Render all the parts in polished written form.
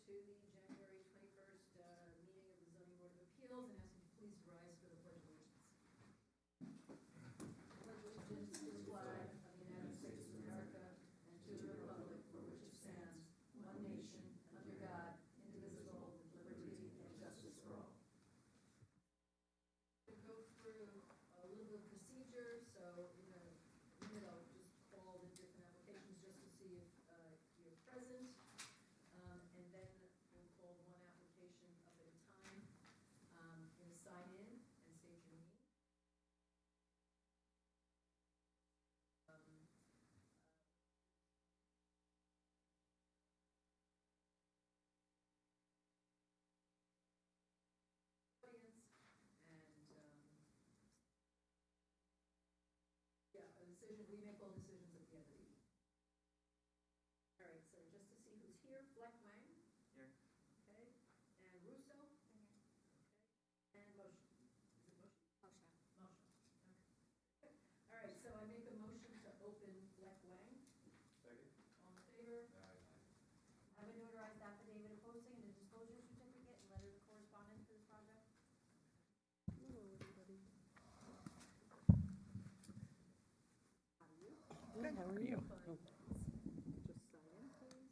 to the January 21st meeting of the Zoning Board of Appeals and ask you to please rise for the Pledge of Allegiance. Pledge allegiance to the flag of the United States of America and to the republic for which it stands, one nation, under God, indivisible, with liberty and justice for all. We'll go through a little bit of procedure, so in a minute I'll just call the different applications just to see if you're present. And then we'll call one application up at a time. Going to sign in and state your name. Audience and yeah, a decision. We make all decisions at the end of the evening. All right. So just to see who's here, Fleck Wang. Here. Okay. And Russo. Okay. And motion. Is it motion? Motion. Motion. Okay. All right, so I make a motion to open Fleck Wang. Second. All in favor? Have a notarized affidavit of posting and a disclosure certificate and letter of correspondence for this project. Hello, everybody. How are you? Good, how are you? Fine. Just sign in, please. Just state your name, please.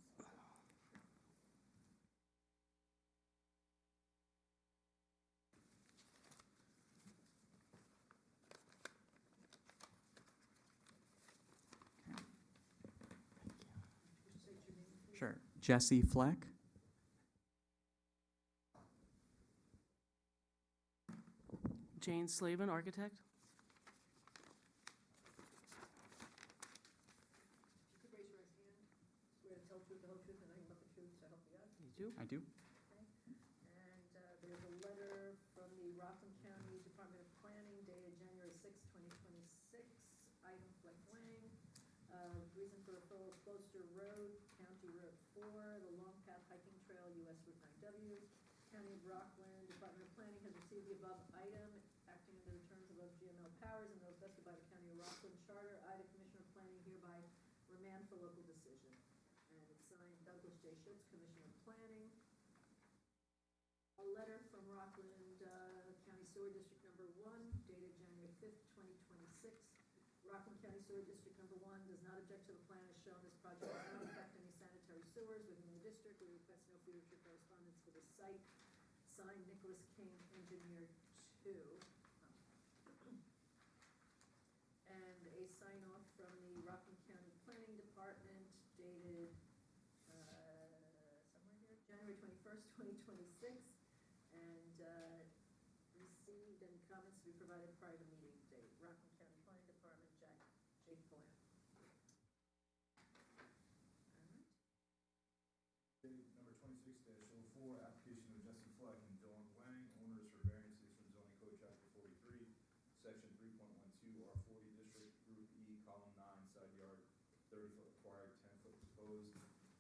Sure. Jesse Fleck. Jane Slavin, architect. If you could raise your right hand, swear to tell the truth, the whole truth, and nothing but the truth, so help you God. You do? I do. Okay. And there's a letter from the Rockland County Department of Planning dated January 6, 2026. Item Fleck Wang. Reason for referral, Closter Road, County Road 4, the Long Path Hiking Trail, US Route 9W. County of Rockland Department of Planning has received the above item, acting under the terms of GML powers and those vested by the County of Rockland Charter. I, the Commissioner of Planning, hereby remand for local decision. And it's signed Douglas J. Schutz, Commissioner of Planning. A letter from Rockland County Sewer District Number 1 dated January 5th, 2026. Rockland County Sewer District Number 1 does not object to the plan as shown. This project does not affect any sanitary sewers within the district. We request no future correspondence for the site. Signed, Nicholas King, Engineer 2. And a sign off from the Rockland County Planning Department dated somewhere here, January 21st, 2026. And received and comments to be provided prior to meeting date. Rockland County Planning Department, Jake Glenn. Number 26-04, application of Jesse Fleck and Dawn Wang, owners for variances from zoning code chapter 43, section 3.12, R40 district, group E, column 9, side yard, 30-foot required, 10-foot proposed,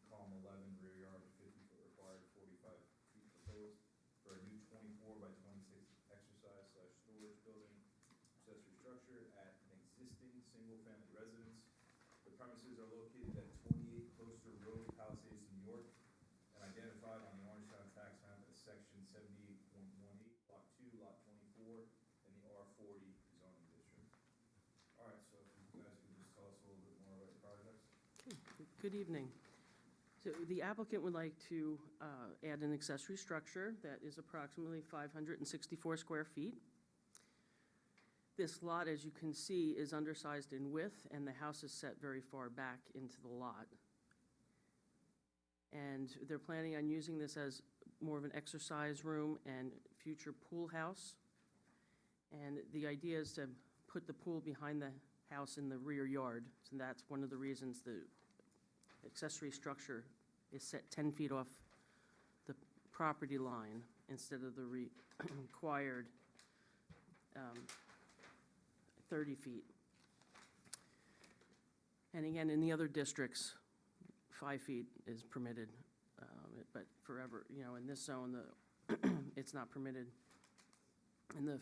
column 11, rear yard, 50-foot required, 45 feet proposed, for a new 24 by 26 exercise/storage building, accessory structure at an existing single-family residence. The premises are located at 28 Closter Road, Palisades, New York, and identified on the Orangetown tax map as section 78.18, lot 2, lot 24, in the R40 zoning district. All right, so if you guys could just tell us a little bit more about your projects. Good evening. So the applicant would like to add an accessory structure that is approximately 564 square feet. This lot, as you can see, is undersized in width, and the house is set very far back into the lot. And they're planning on using this as more of an exercise room and future pool house. And the idea is to put the pool behind the house in the rear yard. So that's one of the reasons the accessory structure is set 10 feet off the property line instead of the required 30 feet. And again, in the other districts, 5 feet is permitted, but forever, in this zone, it's not permitted in the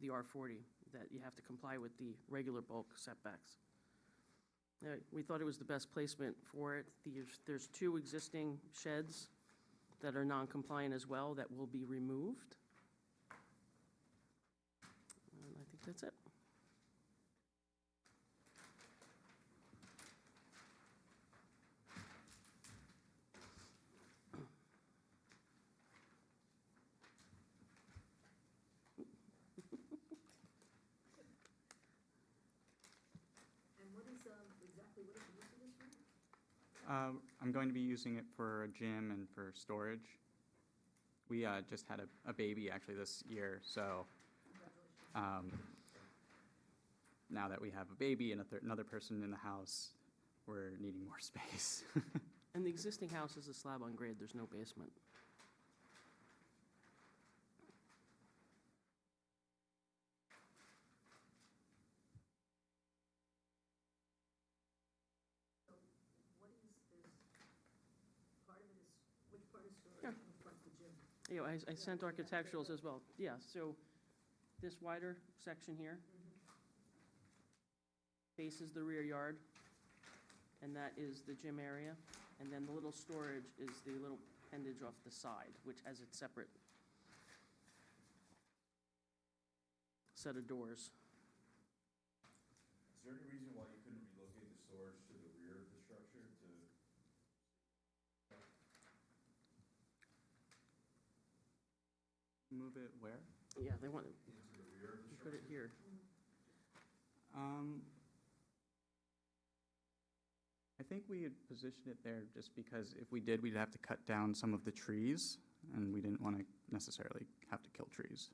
R40, that you have to comply with the regular bulk setbacks. We thought it was the best placement for it. There's 2 existing sheds that are non-compliant as well that will be removed. And I think that's it. And what is, exactly what is the use of this room? I'm going to be using it for a gym and for storage. We just had a baby actually this year, so Congratulations. now that we have a baby and another person in the house, we're needing more space. And the existing house is a slab on grade, there's no basement. So what is this, part of it is, which part is storage Yeah. and which part's the gym? You know, I sent architecturals as well. Yeah, so this wider section here faces the rear yard, and that is the gym area. And then the little storage is the little appendage off the side, which has its separate set of doors. Is there any reason why you couldn't relocate the storage to the rear of the structure to? Move it where? Yeah, they want to Into the rear of the put structure? it here. I think we had positioned it there just because if we did, we'd have to cut down some of the trees, and we didn't want to necessarily have to kill trees.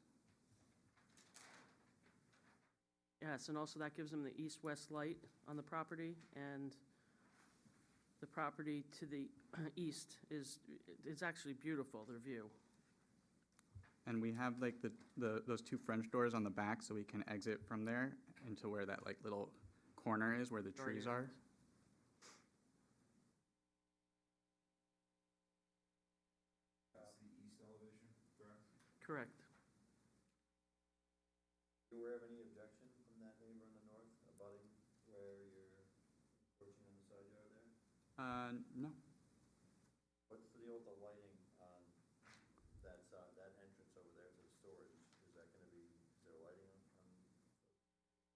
Yes, and also that gives them the east-west light on the property, and the property to the east is actually beautiful, their view. And we have like those two French doors on the back, so we can exit from there into where that like little corner is where the Garden trees area. are. That's the east elevation, correct? Correct. You aware of any objection from that neighbor on the north abutting where you're encroaching on the side yard there? No. What's the deal with the lighting on that side, that entrance over there to the storage? Is that gonna be, is there lighting on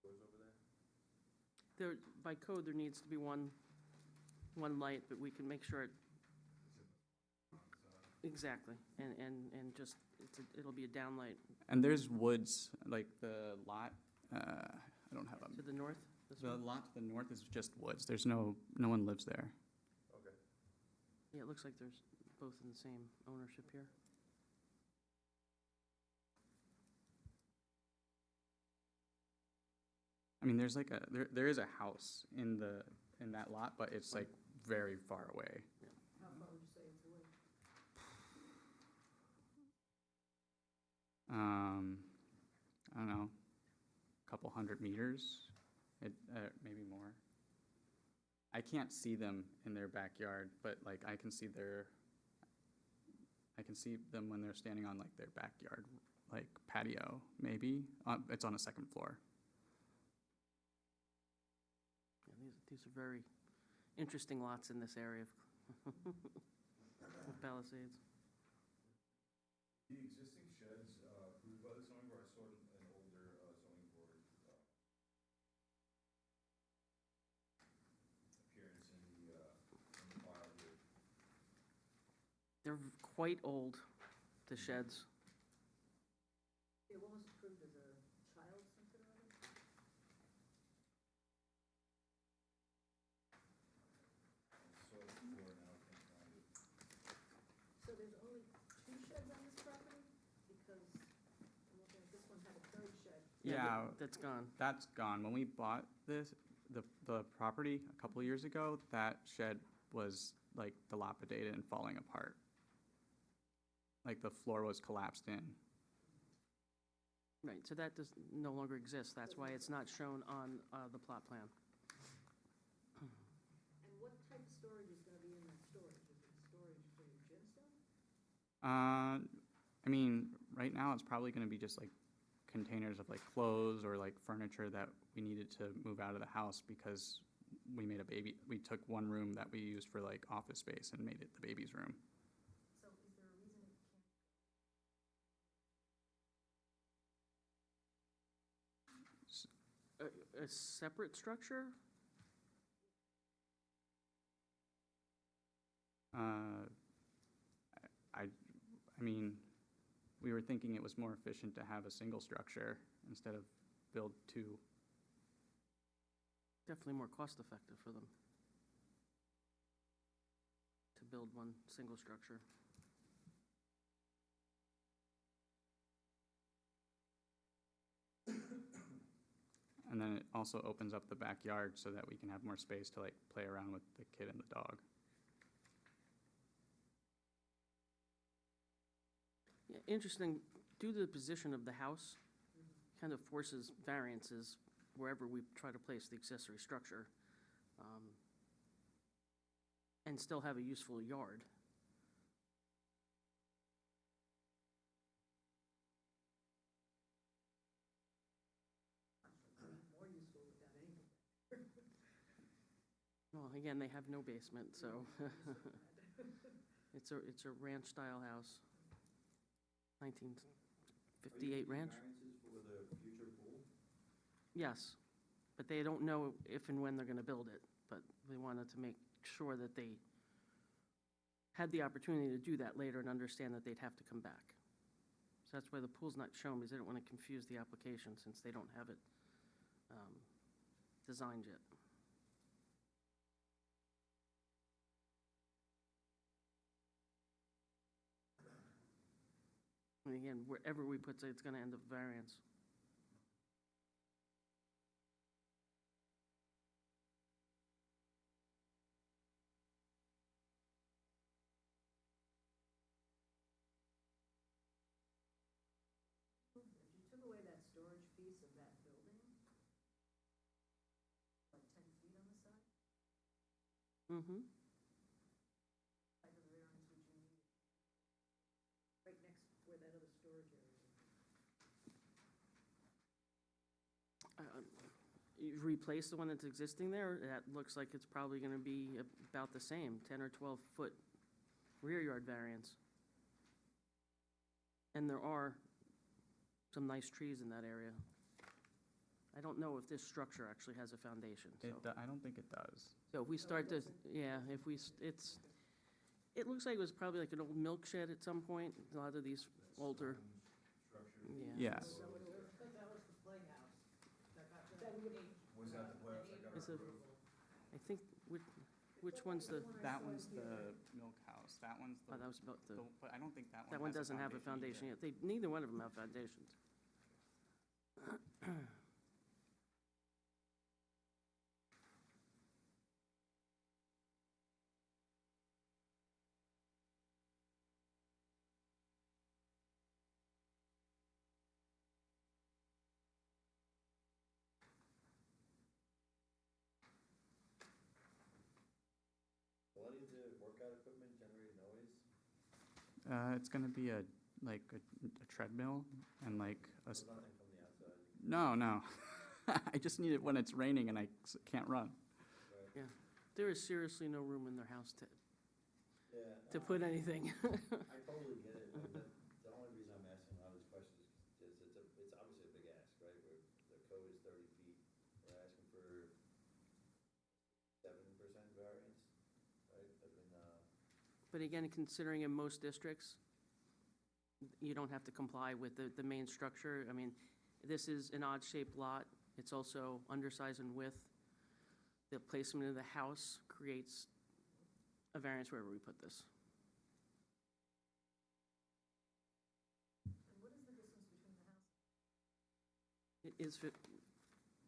doors over there? There, by code, there needs to be one light, but we can make sure it, exactly, and just, it'll be a downlight. And there's woods, like the lot, I don't have To the north, this the one? lot to the north is just woods. There's no one lives there. Okay. Yeah, it looks like there's both in the same ownership here. I mean, there's like there is a house in that lot, but it's like very far away. How far would you say it's away? I don't know, a couple 100 meters, maybe more. I can't see them in their backyard, but like I can see them when they're standing on like their backyard, like patio, maybe. It's on a second floor. Yeah, these are very interesting lots in this area of of Palisades. The existing sheds approved by the zoning board, I saw an older zoning board appearance in the file here. They're quite old, the sheds. Yeah, what was approved as a child something or other? I saw it before, now I can't find it. So there's only 2 sheds on this property? Because I'm looking at this one had a 3rd shed. Yeah, That's gone. that's gone. When we bought the property a couple of years ago, that shed was like dilapidated and falling apart. Like the floor was collapsed in. Right, so that does no longer exist. That's why it's not shown on the plot plan. And what type of storage is gonna be in that storage? Is it storage for your gym stuff? I mean, right now it's probably gonna be just like containers of like clothes or like furniture that we needed to move out of the house because we took one room that we used for like office space and made it the baby's room. So is there a separate structure? I mean, we were thinking it was more efficient to have a single structure instead of build two. Definitely more cost-effective for them to build one single structure. And then it also opens up the backyard so that we can have more space to like play around with the kid and the dog. Yeah, interesting, due to the position of the house, kind of forces variances wherever we try to place the accessory structure, and still have a useful yard. More useful without anything. Well, again, they have no basement, so it's a ranch-style house. 1958 ranch? Variances for the future pool? Yes, but they don't know if and when they're gonna build it, but we wanted to make sure that they had the opportunity to do that later and understand that they'd have to come back. So that's why the pool's not shown, because they don't want to confuse the application since they don't have it designed yet. And again, wherever we put it, it's gonna end up variance. If you took away that storage piece of that building, like 10 feet on the side, Mm-hmm. type of variance would you need? Right next where that other storage area is. You replace the one that's existing there, that looks like it's probably gonna be about the same, 10 or 12-foot rear yard variance. And there are some nice trees in that area. I don't know if this structure actually has a foundation, so. I don't think it does. So if we start to, yeah, if we, it looks like it was probably like an old milk shed at some point, a lot of these older, Structure, yeah. Yes. That was the playhouse. That got was that the playhouse that got Is it- approved? I think, which one's the, That one's the milk house. That one's oh, the, that was about the, but I don't think that one that one has doesn't have a foundation either. yet. Neither one of them have foundations. Will any of the workout equipment generate noise? It's gonna be like a treadmill and like a, There's nothing from the outside, no. I just need it when it's raining and I can't run. right? There is seriously no room in their house Yeah. to put anything. I totally get it. The only reason I'm asking a lot of these questions is it's obviously a big ask, right? Where the code is 30 feet. We're asking for 7% variance, right? I mean, But again, considering in most districts, you don't have to comply with the main structure. I mean, this is an odd-shaped lot. It's also undersized in width. The placement of the house creates a variance wherever we put this. And what is the distance between the houses? It is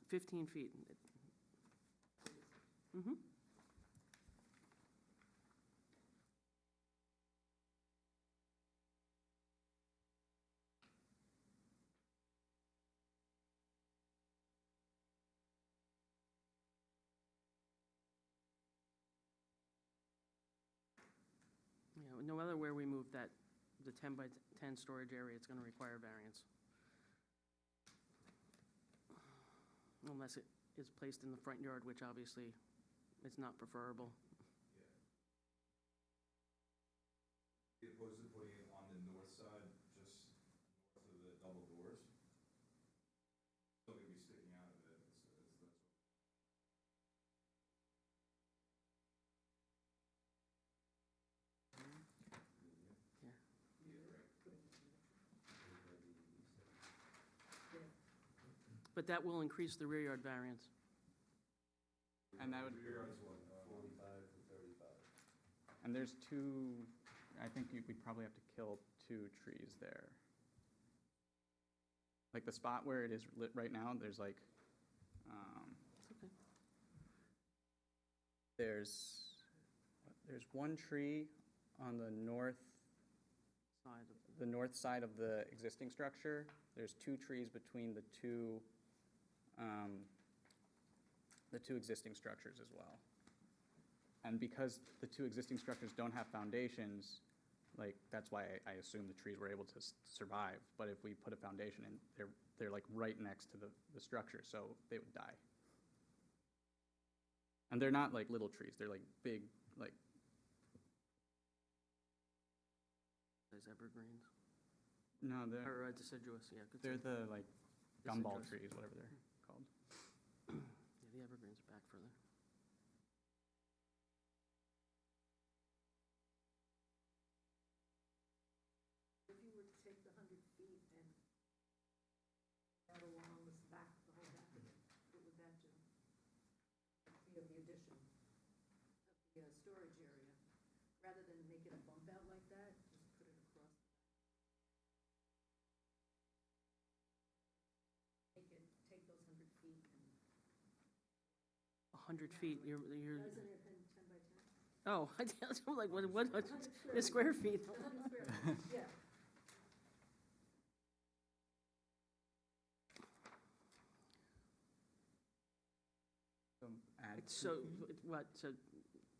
15 feet. Mm-hmm. No matter where we move that, the 10 by 10 storage area, it's going to require variance. Unless it is placed in the front yard, which obviously is not preferable. As opposed to putting it on the north side, just north of the double doors. Still gonna be sticking out of it, it's less But that will increase the rear yard variance. And that would, Rear yard's what, 45 to 35. and there's two, I think we'd probably have to kill 2 trees there. Like the spot where it is lit right now, there's like, Okay. there's one tree on the north Side of side of the existing structure. There's 2 trees between the two existing structures as well. And because the 2 existing structures don't have foundations, like, that's why I assume the trees were able to survive. But if we put a foundation in, they're like right next to the structure, so they would die. And they're not like little trees, they're like big, like, Those evergreens, no, or deciduous, yeah. good they're say. the like gumball Deciduous. trees, whatever they're called. Yeah, the evergreens are back further. If you were to take the 100 feet and add along this back, the whole back of it, what would that do? Feet of the addition of the storage area, rather than make it a bump out like that, just put it across. Take those 100 feet and. 100 feet, you're, Isn't it 10 by 10? oh, I'm like, what, the square feet? 100 square feet, yeah. So add So, what, so,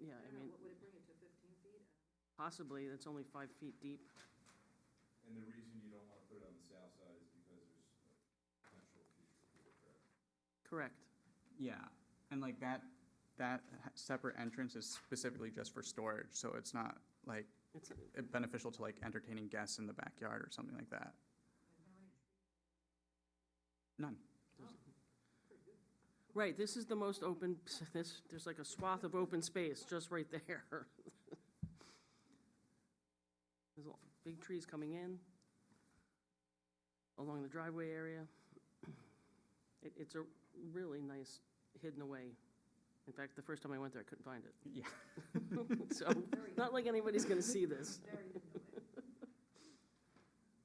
yeah, I I don't know, mean, what would it bring it to, 15 feet? possibly, that's only 5 feet deep. And the reason you don't want to put it on the south side is because there's a potential future pool, correct? Correct. Yeah, and like separate entrance is specifically just for storage, so it's not like It's, beneficial to like entertaining guests in the backyard or something like that. None. right, this is the most open, there's like a swath of open space just right there. There's big trees coming in along the driveway area. It's a really nice hidden away. In fact, the first time I went there, I couldn't find it. Yeah. So, not like anybody's gonna see this. Very hidden away.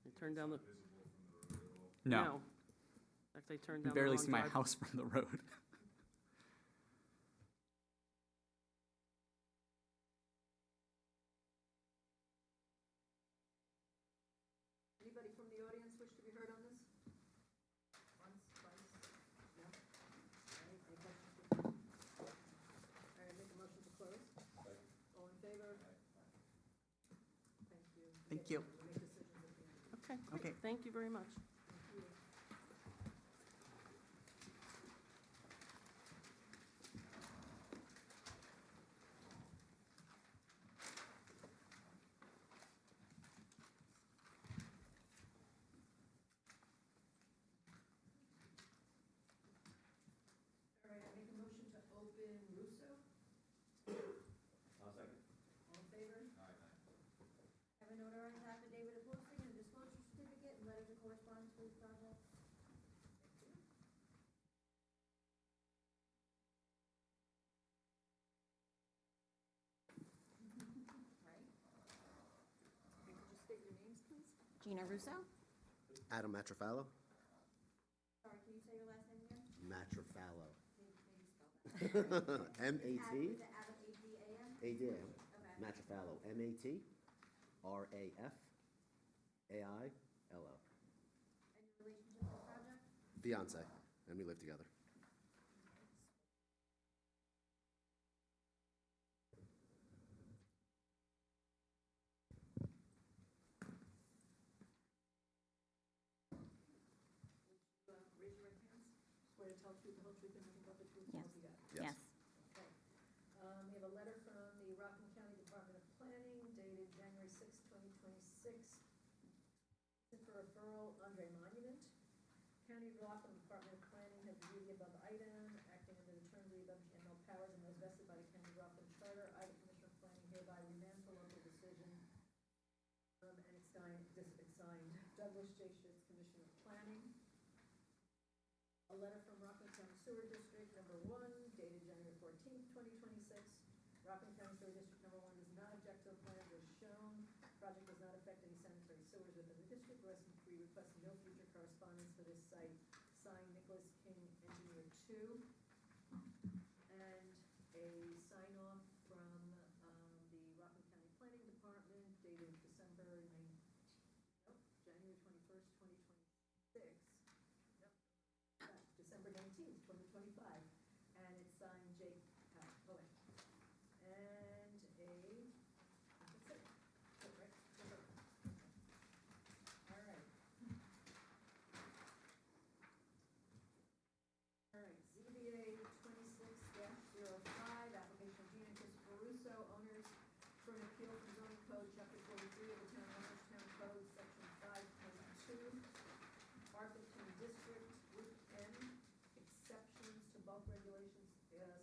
They turned down the, Visible from the road at all? No, In fact, they turned you down the barely wrong see my drive- house from the road. Anybody from the audience wish to be heard on this? Once, twice? No? All right, any questions? All right, make a motion to close. All in favor? Thank you. Thank you. We'll make decisions at the end. Okay, Okay. great, thank you very much. Thank you. All right, I make a motion to open Russo. I'll second. All in favor? Aye. Have a notarized affidavit of posting and a disclosure certificate and letter to correspondence for this project. Right? Okay, could you state your names, please? Gina Russo. Adam Matrofalo? Sorry, can you say your last name again? Matrofalo. Maybe spell that. M-A-T? Is it Adam, A-D-A-M? A-D-A-M. Okay. Matrofalo. M-A-T-R-A-F-A-I-L-O. And your relationship to the project? Fiance, and we live together. Raise your right hands. Swear to tell the truth, the whole truth, and nothing but the truth, so Yes. help you God. Yes. Okay. We have a letter from the Rockland County Department of Planning dated January 6, 2026. For referral, Andre Monument. County of Rockland Department of Planning has reviewed the above item, acting under the terms of the above general powers and those vested by the County of Rockland Charter. I, the Commissioner of Planning, hereby remand for local decision. And it's signed Douglas J. Schitz, Commissioner of Planning. A letter from Rockland County Sewer District Number 1 dated January 14th, 2026. Rockland County Sewer District Number 1 does not object to the plans as shown. Project does not affect any sanitary sewers within the district. We request no future correspondence for this site. Signed, Nicholas King, Engineer 2. And a sign-off from the Rockland County Planning Department dated January 21st, 2026. December 19th, 2025, and it's signed Jake Cohen. And that's it. That's right. All right. All right, ZBA 26-05, application of Gina and Christopher Russo, owners for an appeal from zoning code, chapter 43 of the town of Orangetown Code, section 5.2, R15 district, group N, exceptions to bulk regulations,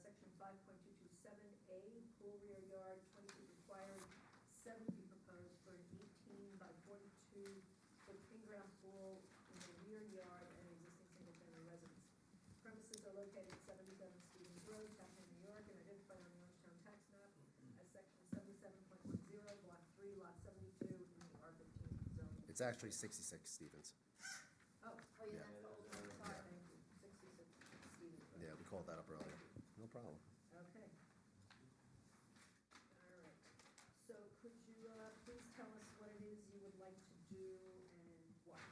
section 5.227A, pool rear yard, 20 feet required, 7 feet proposed for an 18 by 42 foot in-ground pool in the rear yard and existing single-family residence. Premises are located at 77 Stevens Road, Tappan, New York, and identified on the Orangetown tax map as section 77.10, block 3, lot 72 in the R15 zone. It's actually 66 Stevens. Oh, Yeah. yeah, that's the old one, sorry, thank you, 66 Stevens Road. Yeah, we called that up earlier. No problem. Okay. All right, so could you, please tell us what it is you would like to do and why?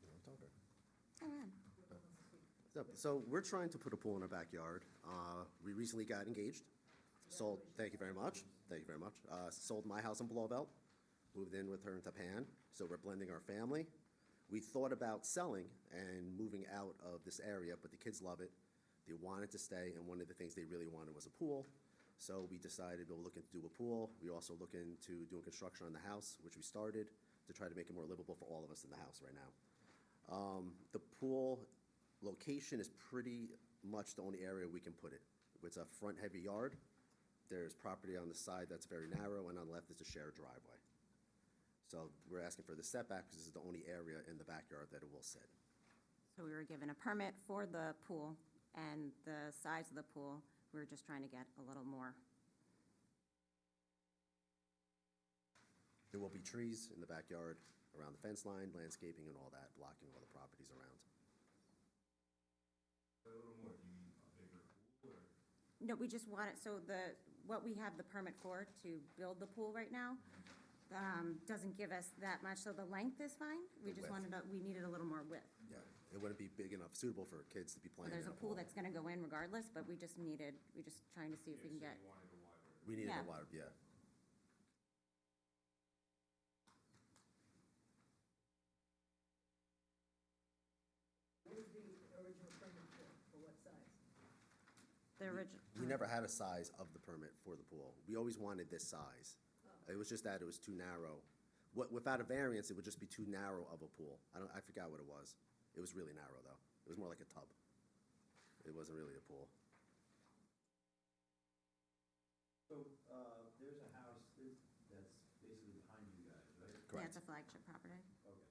You wanna talk or- Whoever wants to speak. So we're trying to put a pool in our backyard. We recently got engaged. Sold, thank you very much. Thank you very much. Sold my house in Blauvelt, moved in with her in Tappan, so we're blending our family. We thought about selling and moving out of this area, but the kids love it. They wanted to stay, and one of the things they really wanted was a pool. So we decided we'll look into do a pool. We also look into doing construction on the house, which we started, to try to make it more livable for all of us in the house right now. The pool location is pretty much the only area we can put it. It's a front-heavy yard. There's property on the side that's very narrow, and on the left is a shared driveway. So we're asking for the setback because this is the only area in the backyard that it will sit. So we were given a permit for the pool and the size of the pool. We were just trying to get a little more. There will be trees in the backyard, around the fence line, landscaping and all that, blocking all the properties around. A little more, do you mean a bigger pool, or? No, we just want it, so what we have the permit for to build the pool right now, doesn't give us that much, so the length is fine. We The just width. we needed a little more width. Yeah, it wouldn't be big enough, suitable for kids to be So playing in there's a pool that's gonna go in regardless, but we're just trying to see if we can Yeah, get, so you wanted a wider. We needed Yeah. a water, yeah. What was the original permit for what size? the original. We never had a size of the permit for the pool. We always wanted this size. It was just that it was too narrow. Without a variance, it would just be too narrow of a pool. I forgot what it was. It was really narrow, though. It was more like a tub. It wasn't really a pool. So, there's a house that's basically behind you guys, right? Yeah, Correct. it's a flagship property. Okay.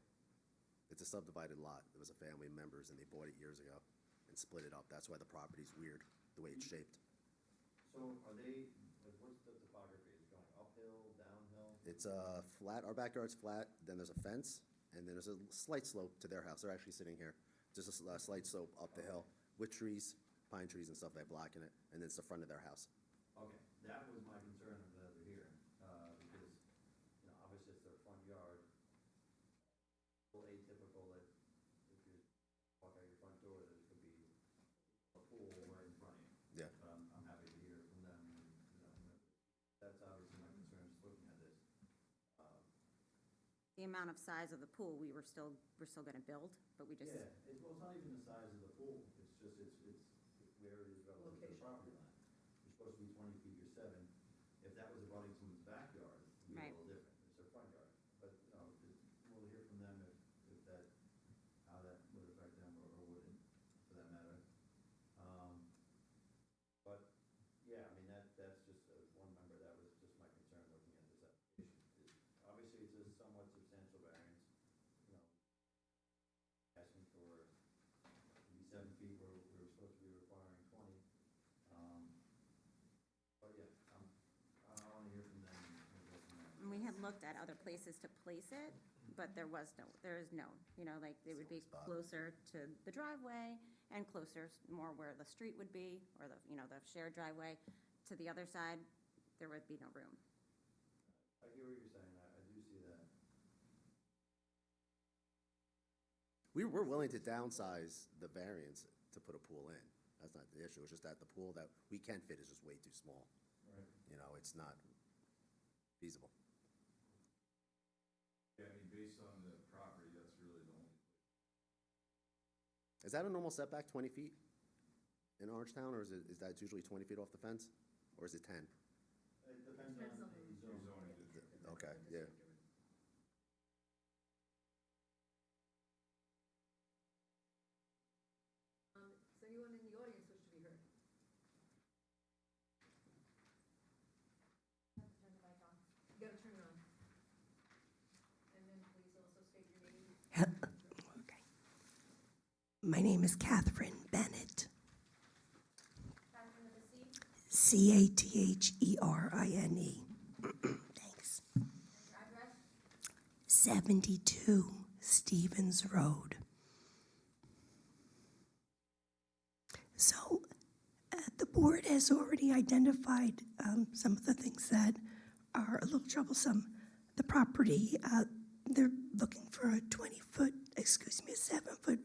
It's a subdivided lot. It was a family members, and they bought it years ago and split it up. That's why the property's weird, the way it's shaped. So are they, like, what's the topography? Is it going uphill, downhill? It's flat, our backyard's flat, then there's a fence, and then there's a slight slope to their house. They're actually sitting here. Just a slight slope up the hill with trees, pine trees and stuff that blocking it, and then it's the front of their house. Okay, that was my concern of the other hearing, because, you know, obviously it's their front yard. A little atypical that if you walk out your front door, there's gonna be a pool right in front of you. Yeah. But I'm happy to hear from them, and, you know, that's obviously my concern, is looking at this. The amount of size of the pool, we're still gonna build, but we just. Yeah, well, it's not even the size of the pool, it's just, it's where it is relative to the Location. property line. You're supposed to be 20 feet, you're 7. If that was abutting someone's backyard, it'd be a Right. little different, it's their front yard. But, you know, we'll hear from them if that, how that would affect them or wouldn't, for that matter. But, yeah, I mean, that's just, one member, that was just my concern looking at this application. Obviously, it's a somewhat substantial variance, you know, asking for, to be 7 looked at other places to place it, but there is no, like, it would be closer to the driveway and closer more where the street would be, or the shared driveway. To the other side, there would be no room. I hear what you're saying, I do see that. We're willing to downsize the variance to put a pool in. That's not the issue. It's just that the pool that we can fit is just way too small. Right. It's not feasible. Yeah, I mean, based on the property, that's really the only. Is that a normal setback, 20 feet in Orangetown, or is that usually 20 feet off the fence? Or is it 10? It depends Depends on on the the zone. zoning district. Okay, yeah. Does anyone in the audience wish to be heard? Have to turn the mic on. You gotta turn it on. And then please also state your name. Okay. My name is Catherine Bennett, Catherine with a C, Catherine. Thanks. and your address? 72 Stevens Road. So, the board has already identified some of the things that are a little troublesome. The property, they're looking for a 7-foot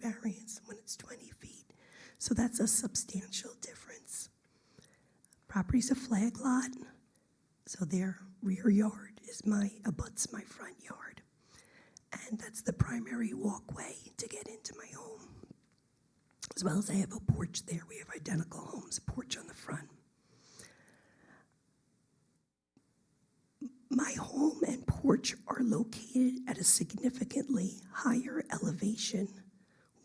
variance when it's 20 feet. So that's a substantial difference. Property's a flag lot, so their rear yard abuts my front yard. And that's the primary walkway to get into my home. As well as I have a porch there. We have identical homes, a porch on the front. My home and porch are located at a significantly higher elevation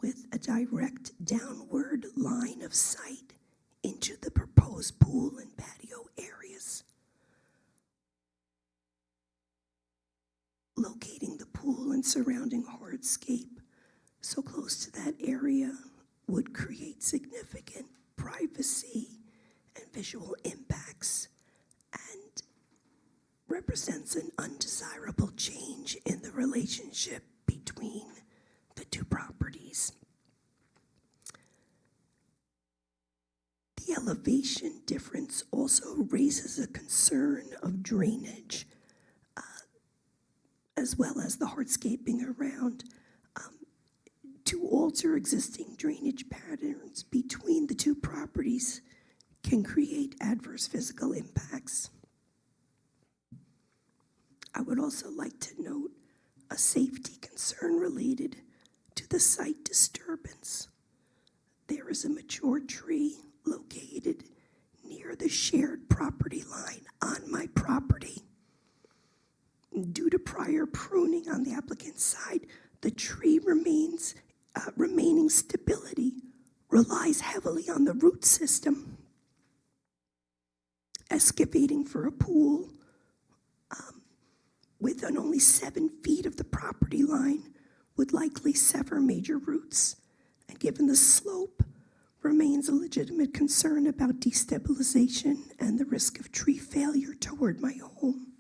with a direct downward line of sight into the proposed pool and patio areas. Locating the pool and surrounding hardscape so close to that area would create significant privacy and visual impacts and represents an undesirable change in the relationship between the two properties. The elevation difference also raises a concern of drainage, as well as the hardscaping around. To alter existing drainage patterns between the two properties can create adverse physical impacts. I would also like to note a safety concern related to the site disturbance. There is a mature tree located near the shared property line on my property. Due to prior pruning on the applicant's side, the tree remaining stability relies heavily on the root system. Excavating for a pool within only 7 feet of the property line would likely sever major roots, and given the slope, remains a legitimate concern about destabilization and the risk of tree failure toward my home.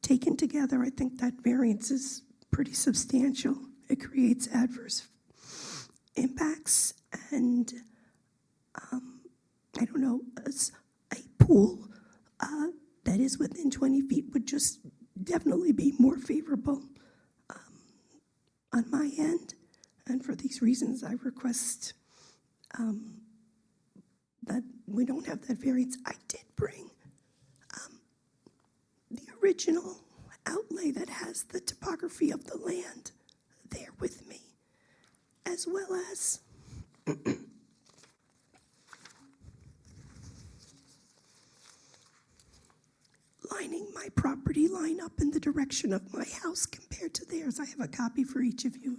Taken together, I think that variance is pretty substantial. It creates adverse impacts, and I don't know, a pool that is within 20 feet would just definitely be more favorable on my end. And for these reasons, I request that we don't have that variance. I did bring the original outlay that has the topography of the land there with me, as well as lining my property line up in the direction of my house compared to theirs. I have a copy for each of you.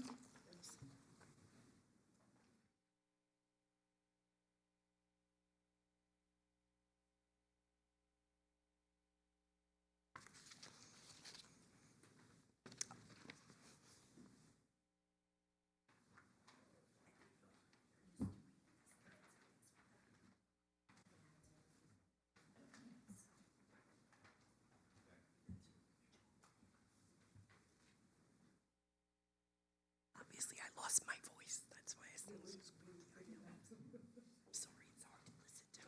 obviously I lost my voice. That's why I still. I'm sorry, it's hard to listen to.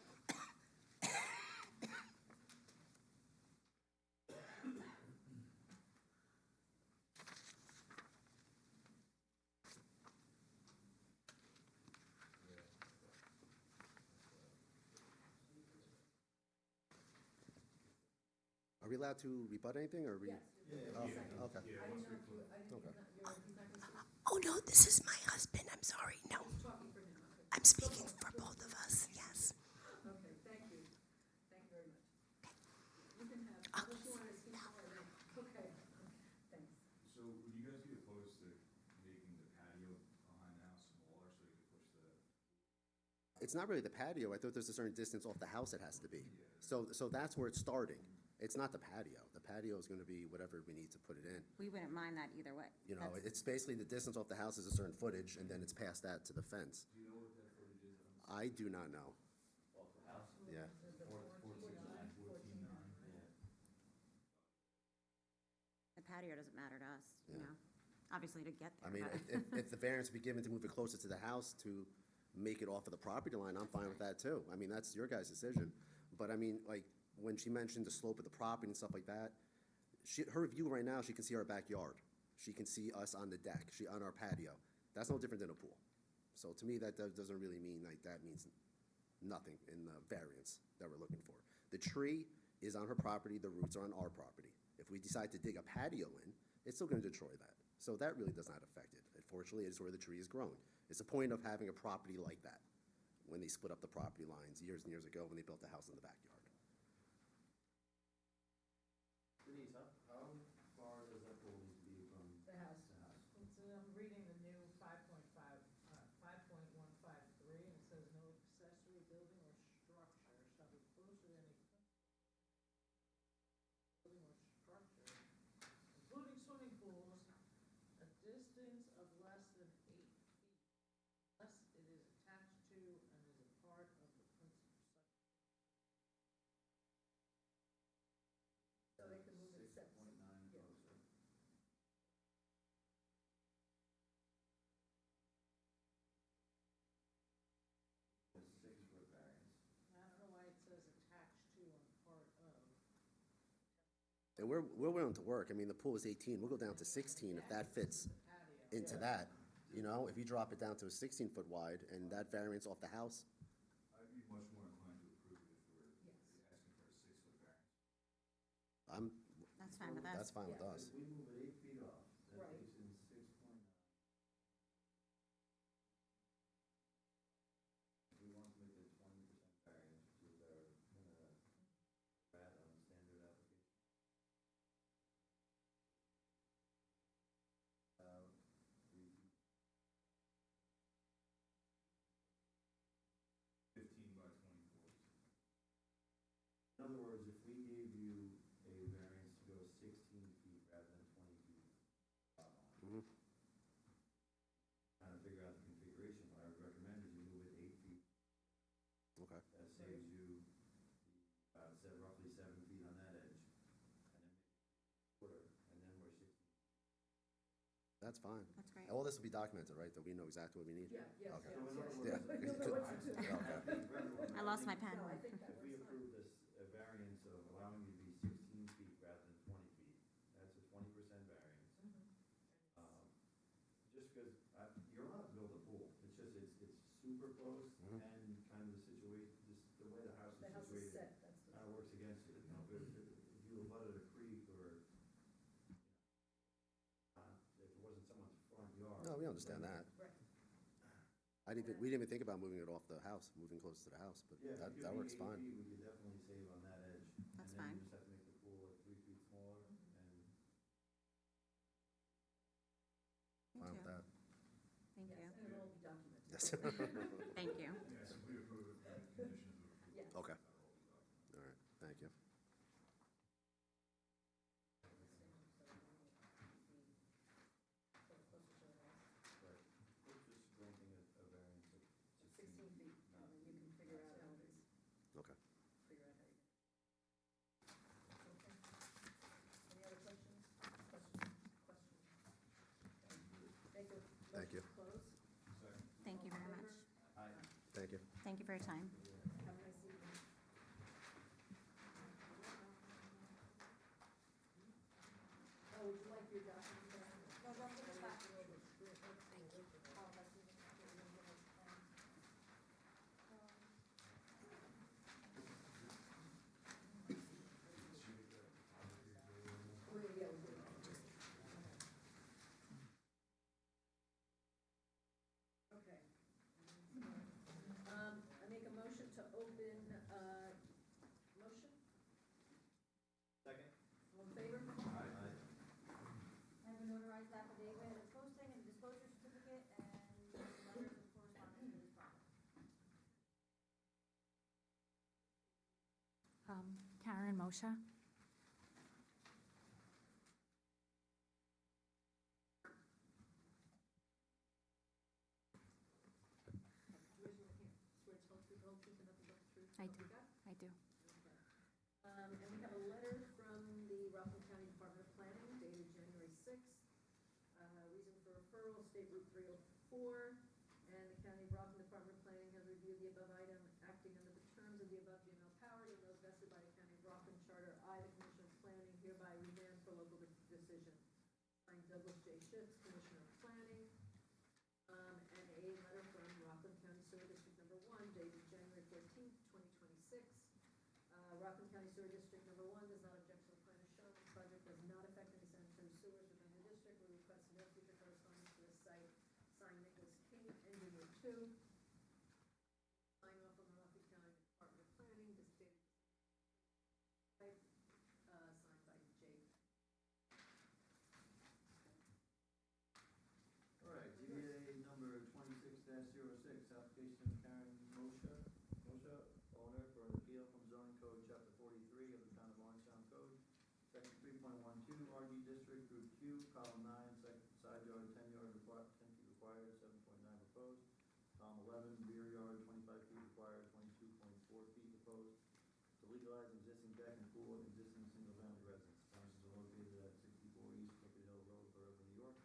Are we allowed to rebut anything, or are we? Yes. Oh, okay. I didn't know if you, Okay. he's not gonna speak? Oh no, this is my husband. I'm sorry. No, He's talking for him, okay. I'm speaking for both of us. Yes. Okay, thank you. Thank you very much. You can have, unless you want to speak more, then, okay, thanks. So would you guys be opposed to making the patio behind the house smaller so you could push the? It's not really the patio. I thought there's a certain distance off the house it has to be. So that's where it's starting. It's not the patio. The patio is gonna be whatever we need to put it in. We wouldn't mind that either way. You know, That's- it's basically the distance off the house is a certain footage, and then it's past that to the fence. Do you know what that footage is? I do not know. Off the house? Yeah. 14.9. Yeah. The patio doesn't matter to us, you Yeah. know? Obviously to get I there, mean, but. if the variance be given to move it closer to the house to make it off of the property line, I'm fine with that too. I mean, that's your guys' decision. But I mean, like, when she mentioned the slope of the property and stuff like that, her view right now, she can see our backyard. She can see us on the deck, on our patio. That's no different than a pool. So to me, that doesn't really mean, like, that means nothing in the variance that we're looking for. The tree is on her property, the roots are on our property. If we decide to dig a patio in, it's still gonna destroy that. So that really does not affect it. Unfortunately, it's where the tree is growing. It's the point of having a property like that, when they split up the property lines years and years ago when they built the house in the backyard. Denise, how far does that pool need to be from The house. the house? It's, I'm reading the new 5.15.3, and it says no accessory building or structure shall be closer than building or structure, including swimming pools, a distance of less than 8 feet, unless it is attached to and is a part of the principal structure. So they can move it steps. 6.9 Yeah. closer. A 6-foot variance. I don't know why it says attached to and part of. And we're willing to work. I mean, the pool is 18. We'll go down to 16 if that fits into that. You know, if you drop it down to a 16-foot wide and that variance off the house, I'd be much more inclined to approve it if we're Yes. asking for a 6-foot variance. That's fine with us. that's fine with us. If we move it 8 feet off, that Right. takes in 6.9. If we want to make it 20% variance, which is our, rat on the standard application. 3 feet. 15 by 24. In other words, if we gave you a variance to go 16 feet rather than 20 feet, Mhm. trying to figure out the configuration, what I would recommend is you move it 8 feet. Okay. That saves you, say roughly 7 feet on that edge, and then make it quarter, and then we're 16. That's fine. That's great. All this will be documented, right? That we know exactly what we need? Yeah, yes, Okay. yes, So in other yes. words- You'll know what to do. Okay. I lost my pen. No, I think that If we works fine. approve this, a variance of allowing you to be 16 feet rather than 20 feet, that's a 20% variance. Just because, you're allowed to build a pool, it's just, it's super close, Mhm. and kind of the situation, the way the house The is house is situated, set, that's the. kind of works against you, you know, if you abutted a creek or, if it wasn't someone's front yard. No, we understand that. Right. We didn't even think about moving it off the house, moving close to the house, but Yeah, that if you works could be 8 fine. feet, we could definitely save on that edge. That's And then fine. you just have to make the pool like 3 feet smaller, and Fine with Thank you. that. Thank Yes, you. and it'll all be documented. Yes. Thank you. Yes, if we approve it, then conditions of approval. Yeah. Okay. that'll all be done. All right, thank you. Right. We're just granting a variance of 16 feet, and then you can figure out how it is, Okay. figure out how you. Okay. Any other questions? Questions? Okay. Thank you. Thank your time. Have a nice evening. Oh, would you like your document back? No, don't give it back. Well, yeah, we did. Okay. I make a motion to open, motion, Second? all in favor? Have a notarized affidavit of posting and disclosure certificate and letters of correspondence for this project. Karen Moshe. Swear to tell the whole truth and nothing but the truth. I What do. we got? I do. And we have a letter from the Rockland County Department of Planning dated January 6th. Reason for referral, State Route 304. And the County of Rockland Department of Planning has reviewed the above item, acting under the terms of the above general powers and those vested by the County of Rockland Charter. I, the Commissioner of Planning, hereby remand for local decision. Signed Douglas J. Schutz, Commissioner of Planning. And a letter from Rockland County Sewer District Number 1 dated January 14th, 2026. Rockland County Sewer District Number 1 does not object to the plan as shown. The project does not affect any sanitary sewers within the district. We request no future correspondence to this site. Signed Nicholas King, Engineer 2. Sign off on the Rockland County Department of Planning, this dated, signed by Jake. All right, ZBA number 26-06, application of Karen Moshe, owner for an appeal from zoning code chapter 43 of the town of Orangetown code, section 3.12, RG district, group Q, column 9, side yard 10 feet required, 7.9 proposed, column 11, rear yard 25 feet required, 22.4 feet proposed, to legalize existing deck and pool of existing single-family residence. Premises are located at 64 East Crooked Hill Road, Berlin, New York,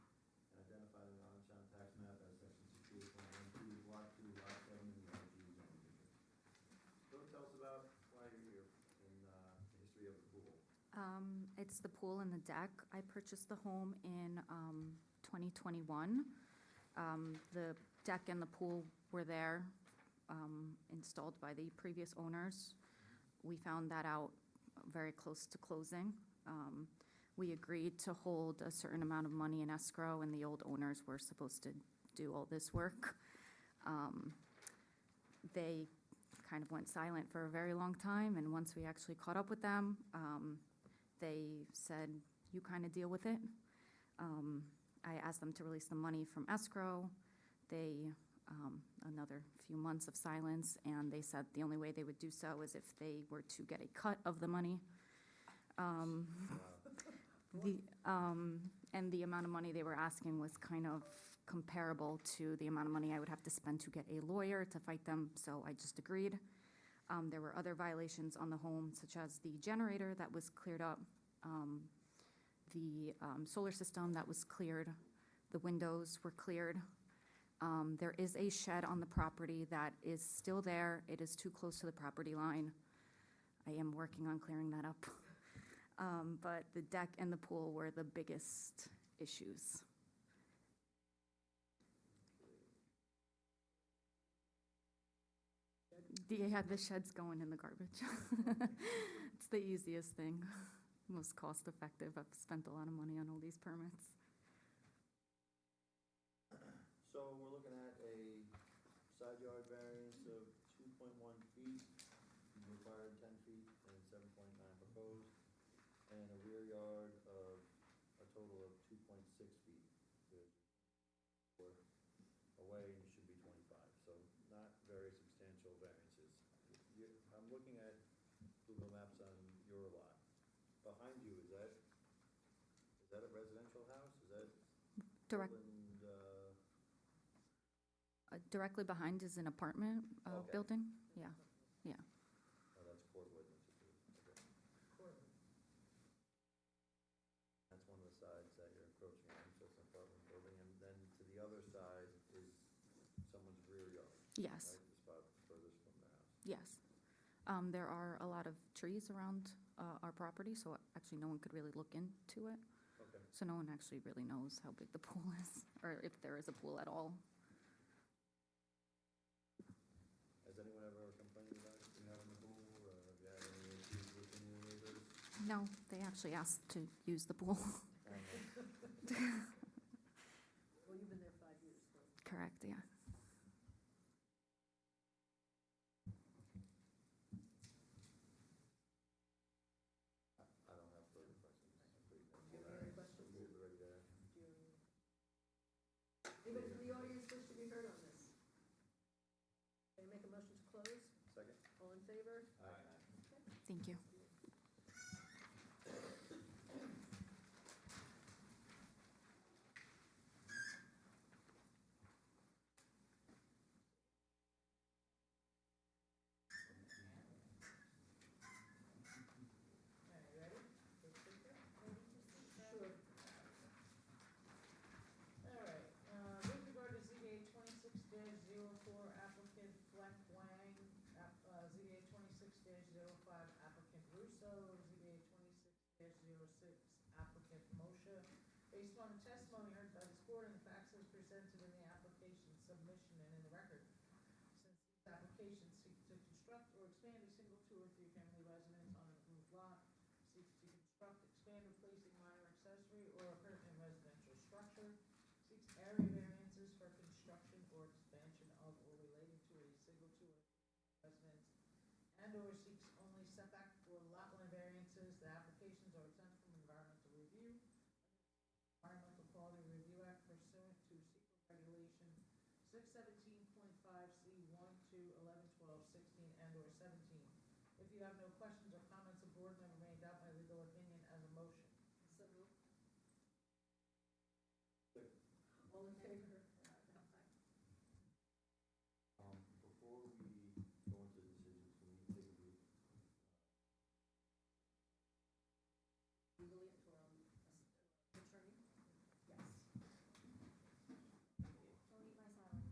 and identified in the Orangetown tax map as section 68.12, lot 2, lot 7 in the RG zoning district. So tell us about why you're here and the history of the pool. It's the pool and the deck. I purchased the home in 2021. The deck and the pool were there, installed by the previous owners. We found that out very close to closing. We agreed to hold a certain amount of money in escrow, and the old owners were supposed to do all this work. They kind of went silent for a very long time, and once we actually caught up with them, they said, you kind of deal with it. I asked them to release the money from escrow. They, another few months of silence, and they said the only way they would do so is if they were to get a cut of the money. And the amount of money they were asking was kind of comparable to the amount of money I would have to spend to get a lawyer to fight them, so I just agreed. There were other violations on the home, such as the generator that was cleared up, the solar system that was cleared, the windows were cleared. There is a shed on the property that is still there. It is too close to the property line. I am working on clearing that up. But the deck and the pool were the biggest issues. Yeah, the shed's going in the garbage. It's the easiest thing, most cost-effective. I've spent a lot of money on all these permits. So we're looking at a side yard variance of 2.1 feet, required 10 feet, and 7.9 proposed, and a rear yard of a total of 2.6 feet. We're away, and you should be 25, so not very substantial variances. I'm looking at Google Maps on your lot. Behind you, is that a residential house? Is that Direct- Portland, Directly behind is an apartment Okay. building. Yeah, yeah. Oh, that's Portland Institute, okay. That's one of the sides that you're encroaching on, so it's an apartment building, and then to the other side is someone's rear yard, Yes, right, the spot furthest from that. There are a lot of trees around our property, so actually no one could really look into it. Okay. So no one actually really knows how big the pool is, or if there is a pool at all. Has anyone ever complained about you having a pool, or have you had any issues with any neighbors? No, they actually asked to use the pool. Well, you've been there 5 years, so. Correct, yeah. I don't have further questions. Do you have any other questions? We're ready to. Do you- Anybody from the audience wish to be heard on this? Can I make a motion to close? Second? All in favor? Aye. Thank you. Okay, you ready? Take a picture? Sure. All right, with regard to ZBA 26-04 applicant Fleck Wang, ZBA 26-05 applicant Russo, ZBA 26-06 applicant Moshe. Based on the testimony heard by this board and the facts as presented in the application submission and in the record, since these applications seek to construct or expand a single 2 or 3 family residence on an approved lot, seeks to construct, expand, replacing minor accessory or permanent residential structure, seeks area variances for construction or expansion of or relating to a single 2 or 3 residence, and/or seeks only setback or lot line variances, the applications are exempt from environmental review, Environmental Quality Review Act pursuant to SEQA Regulation 617.5C1 to 1112, 16, and/or 17. If you have no questions or comments, the board member may adopt my legal opinion as a motion. So moved. Second. All in favor? Before we go into decisions, can we take a brief? Legally, to our attorney? Yes. Don't eat my salad.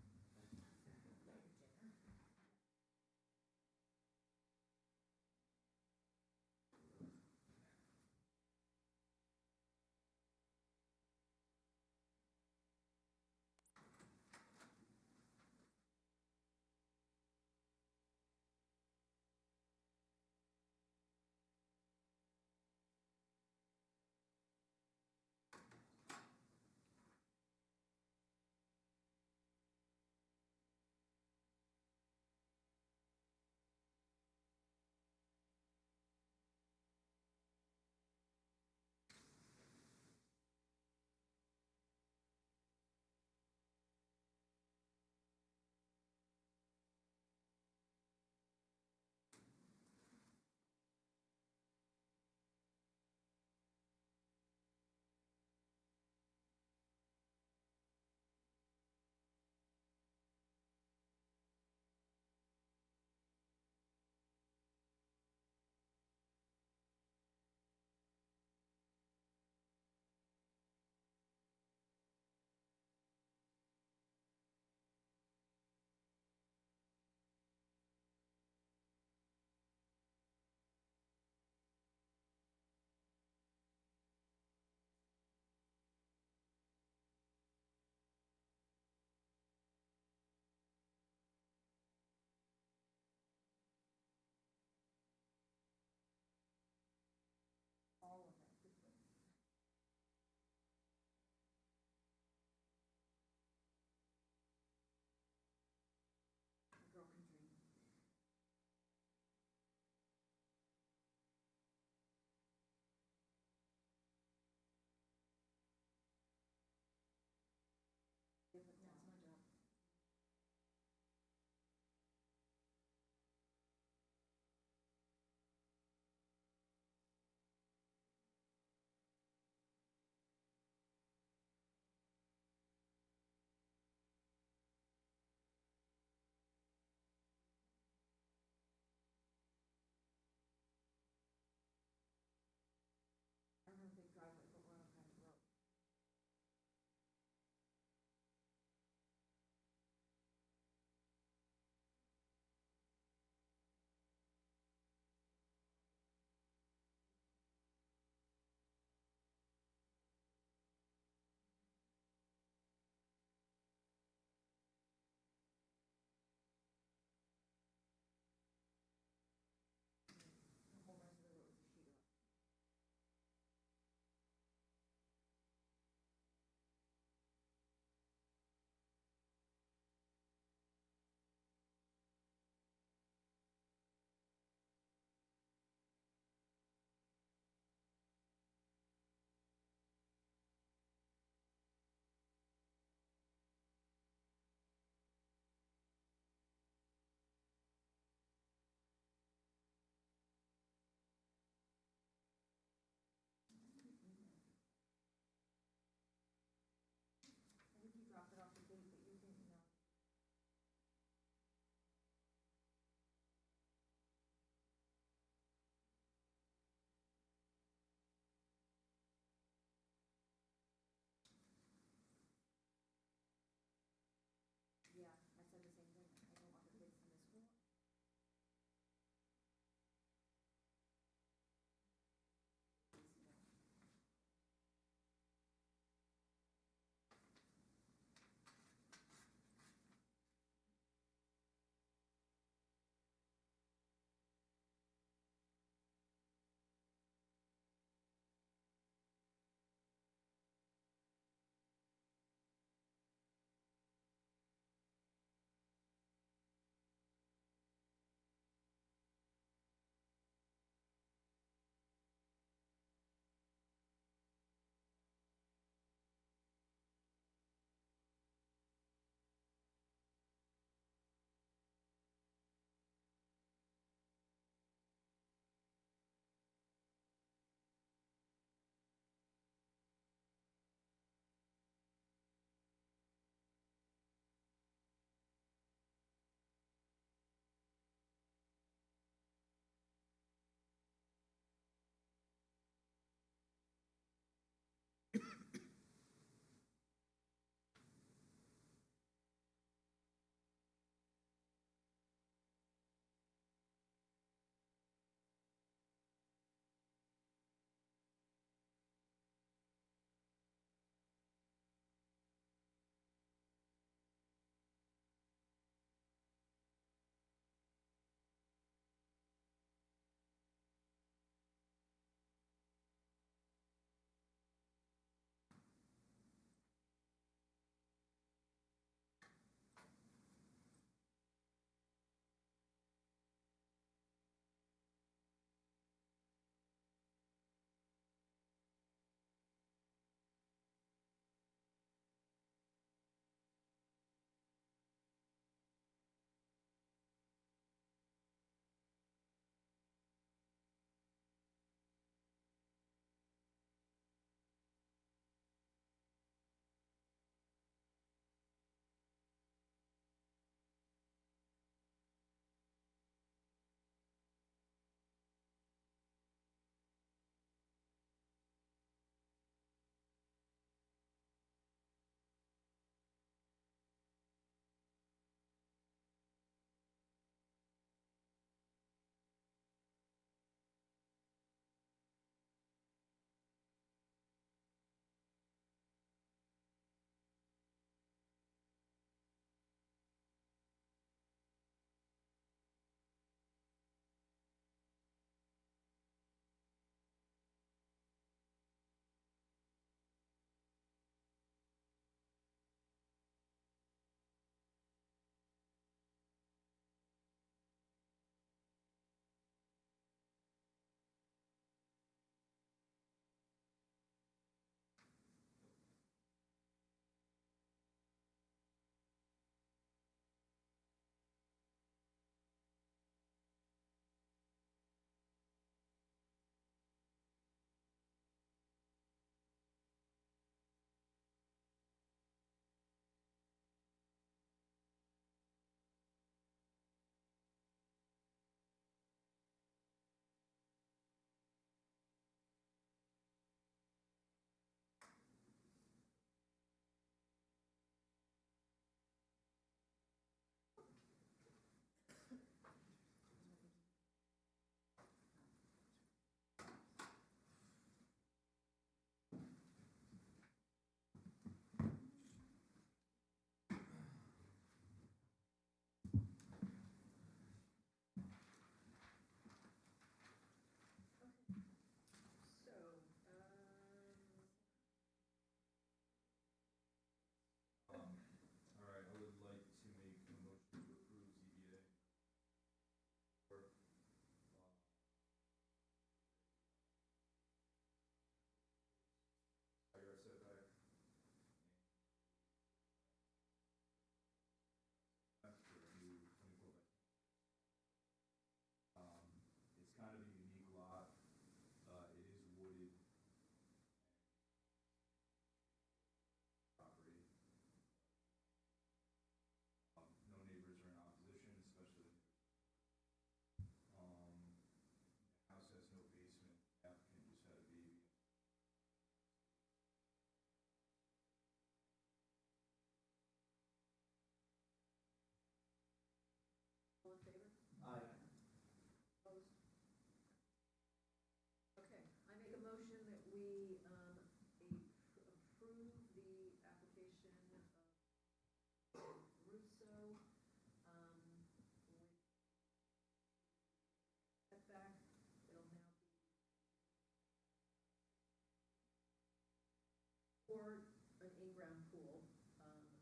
above-ground pool,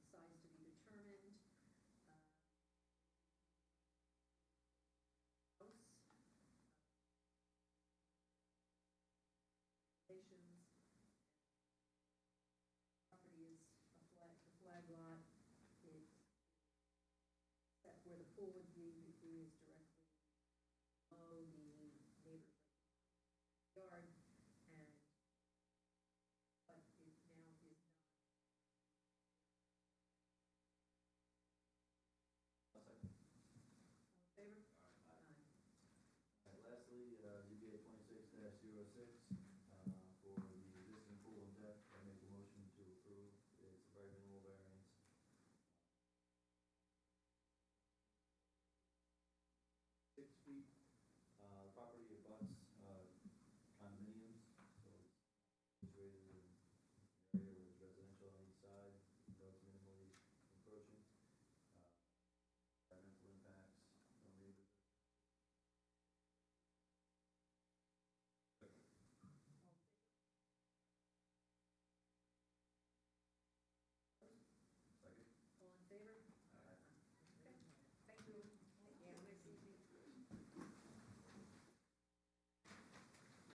size to be determined. House. Regulations. Property is the flag lot. It's set where the pool would be is directly below the neighbor's yard, and, but it now is not. I'll second. All in favor? Aye. Aye. All right, lastly, ZBA 26-06,